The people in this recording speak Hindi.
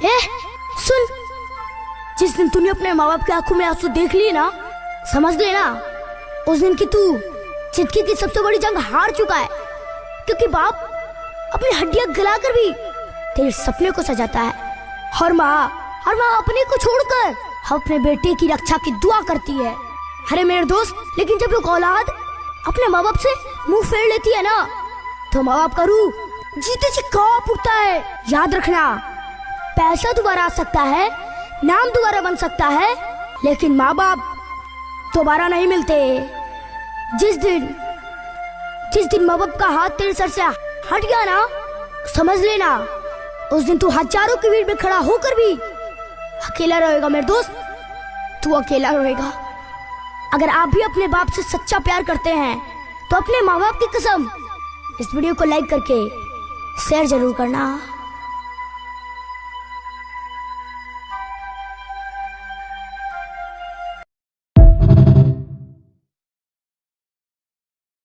ए, सुन, जिस दिन तूने अपने माँ बाप की आंखों में आंसू देख लिए ना, समझ लेना उस दिन की तू जिंदगी की सबसे बड़ी जंग हार चुका है। क्योंकि बाप अपनी हड्डियां गलाकर भी तेरे सपने को सजाता है। और माँ अपने को छोड़कर अपने बेटे की रक्षा की दुआ करती है। अरे मेरे दोस्त, लेकिन जब एक औलाद अपने माँ बाप से मुंह फेर लेती है ना, तो माँ बाप का रूह जीते जी कांप उठता है। याद रखना, पैसा दोबारा आ सकता है, नाम दोबारा बन सकता है, लेकिन माँ बाप दोबारा नहीं मिलते। जिस दिन माँ बाप का हाथ तेरे सर से हट गया ना, समझ लेना उस दिन तू हजारों की भीड़ में खड़ा होकर भी अकेला रहेगा। मेरे दोस्त, तू अकेला रहेगा। अगर आप भी अपने बाप से सच्चा प्यार करते हैं तो अपने माँ बाप की कसम इस वीडियो को लाइक करके शेयर जरूर करना।